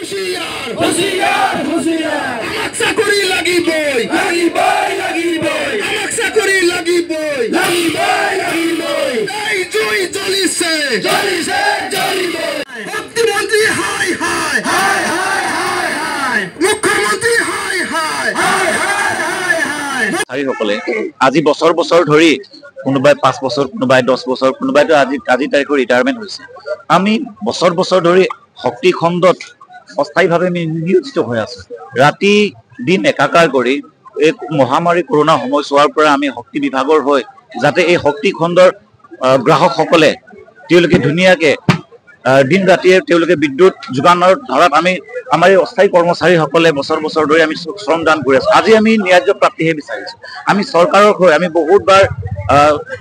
হুঁশিয়ার হুঁশিয়ার হুঁশিয়ার আমাক চাকরি লাগিবই লাগিবই লাগিবই আমাক চাকরি লাগিবই লাগিবই লাগিবই এই জুই জ্বলিছে জ্বলিছে জ্বলিবই মুখ্যমন্ত্রী হাই হাই হাই হাই হাই হাই মুখ্যমন্ত্রী হাই হাই হাই হাই হাই হাই সকলে আজি বছৰ বছৰ ধৰি কোনোবাই 5 বছৰ কোনোবাই 10 বছৰ কোনোবাইতো আজি তাৰিখৰ ৰিটায়াৰমেন্ট হৈছে আমি বছৰ বছৰ ধৰি শক্তি খণ্ডত অস্থায়ীভাৱে নিয়োজিত হৈ আছো ৰাতি দিন একাকাৰ কৰি এই মহামাৰী কৰোনা সময়ছোৱাৰ পৰা আমি শক্তি বিভাগৰ হৈ যাতে এই শক্তি খণ্ডৰ গ্ৰাহকসকলে তেওঁলোকে ধুনীয়াকে দিন ৰাতিয়ে তেওঁলোকে বিদ্যুৎ যোগানৰ ধাৰাত আমি আমাৰ এই অস্থায়ী কৰ্মচাৰীসকলে বছৰ বছৰ ধৰি আমি শ্ৰমদান কৰি আছো আজি আমি ন্যায্য প্ৰাপ্তিহে বিচাৰিছো আমি চৰকাৰক হৈ আমি বহুতবাৰ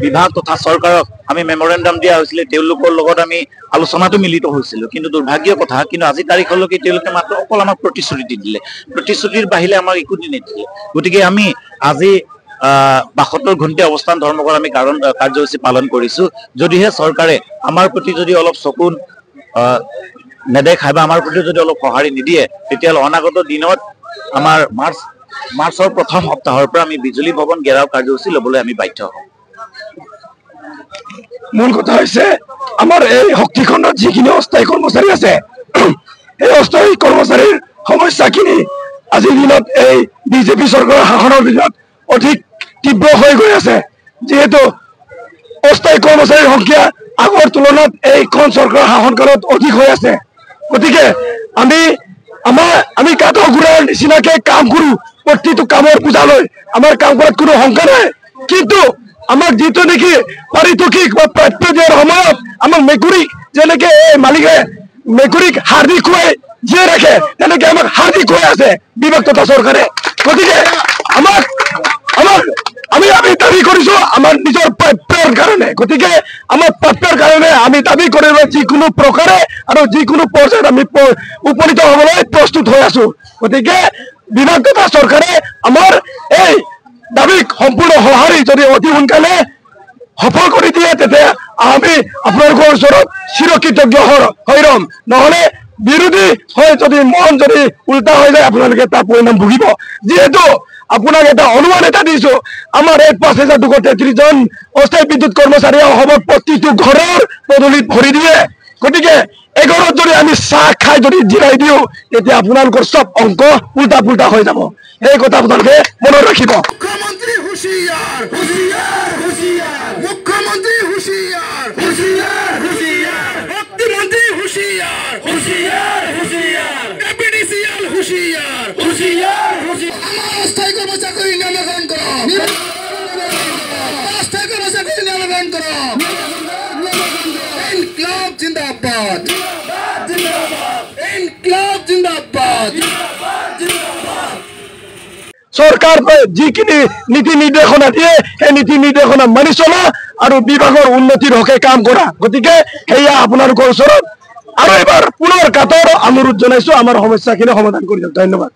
বিভাগ তথা চৰকাৰক আমি মেমৰেণ্ডাম দিয়া হৈছিল তেওঁলোকৰ লগত আমি আলোচনাটো মিলিত হৈছিলো কিন্তু দুৰ্ভাগ্যৰ কথা কিন্তু আজি তাৰিখলৈকে তেওঁলোকে মাত্ৰ অকল আমাক প্ৰতিশ্ৰুতি দিলে প্ৰতিশ্ৰুতিৰ বাহিৰে আমাক একো নিদিলে গতিকে আমি আজি ৭২ ঘণ্টা অৱস্থান ধৰ্মঘট আমি কাৰ্যসূচী পালন কৰিছো যদিহে চৰকাৰে আমাৰ প্ৰতি যদি অলপ চকু নেদেখায় বা আমাৰ প্ৰতি যদি অলপ সঁহাৰি নিদিয়ে তেতিয়াহ'লে অনাগত দিনত আমাৰ মাৰ্চৰ প্ৰথম সপ্তাহৰ পৰা আমি বিজুলী ভৱন ঘেৰাও কাৰ্যসূচী ল'বলৈ আমি বাধ্য হ'ম মূল কথা হৈছে আমাৰ এই শক্তি খণ্ডত যিখিনি অস্থায়ী কৰ্মচাৰী আছে এই অস্থায়ী কৰ্মচাৰীৰ সমস্যাখিনি আজিৰ দিনত এই বিজেপি চৰকাৰৰ শাসনৰ দিনত অধিক তীব্ৰ হৈ গৈ আছে যেহেতু অস্থায়ী কৰ্মচাৰীৰ সংখ্যা আগৰ তুলনাত এইখন চৰকাৰৰ শাসনকালত অধিক হৈ আছে গতিকে আমি কাঠ ঘূৰাৰ নিচিনাকে কাম কৰো প্ৰতিটো কামৰ বুজালৈ আমাৰ কাম কৰাত কোনো শংকা নাই কিন্তু আমাক যিটো নেকি পাৰিতোষিক বা প্ৰাপ্য দিয়াৰ সময়ত আমাক মেকুৰীক যেনেকে এই মালিকে মেকুৰীক হাৰ্দি খুৱাই জীয়াই ৰাখে তেনেকে আমাক হাৰ্দি খুৱাই আছে বিভাগ তথা চৰকাৰে গতিকে আমি দাবী কৰিছো আমাৰ নিজৰ প্ৰাপ্যৰ কাৰণে গতিকে আমাৰ প্ৰাপ্যৰ কাৰণে আমি দাবী কৰিব যিকোনো প্ৰকাৰে আৰু যিকোনো পৰ্যায়ত আমি উপনীত হ'বলৈ প্ৰস্তুত হৈ আছো গতিকে বিভাগ তথা চৰকাৰে আমাৰ এই দাবীক সম্পূৰ্ণ সঁহাৰি যদি অতি সোনকালে সফল কৰি দিয়ে তেতিয়া আমি আপোনালোকৰ ওচৰত চিৰকৃতজ্ঞ হৈ ৰম নহ'লে বিৰোধী হৈ যদি মন যদি উল্টা হৈ যায় আপোনালোকে তাৰ পৰিণাম ভুগিব যিহেতু আপোনাক এটা অনুমান এটা দিছো আমাৰ এই ৫,২৩৩ জন অস্থায়ী বিদ্যুৎ কৰ্মচাৰী অসমত প্ৰতিটো ঘৰৰ পদূলিত ভৰি দিয়ে গতিকে এঘৰত যদি আমি চাহ খাই যদি জিৰাই দিওঁ তেতিয়া আপোনালোকৰ চব অংক উল্টা পুল্টা হৈ যাব এই কথা আপোনালোকে মনত ৰাখিব মুখ্যমন্ত্রী হুঁশিয়ার হুঁশিয়ার হুঁশিয়ার মুখ্যমন্ত্রী হুঁশিয়ার হুঁশিয়ার হুঁশিয়ার মুখ্যমন্ত্রী হুঁশিয়ার হুঁশিয়ার হুঁশিয়ার এপিডিসিএল হুঁশিয়ার হুঁশিয়ার হুঁশিয়ার আমার অস্থায়ী কর্মচারী নির্বাচন করো অস্থায়ী কর্মচারী নির্বাচন করো ইনকলাব জিন্দাবাদ ইনকলাব জিন্দাবাদ চৰকাৰ যিখিনি নীতি নিৰ্দেশনা দিয়ে সেই নীতি নিৰ্দেশনা মানি চলা আৰু বিভাগৰ উন্নতিৰ হকে কাম কৰা গতিকে সেয়া আপোনালোকৰ ওচৰত আৰু এবাৰ পুনৰ কাটৰ অনুৰোধ জনাইছো আমাৰ সমস্যাখিনি সমাধান কৰি দিয়ক ধন্যবাদ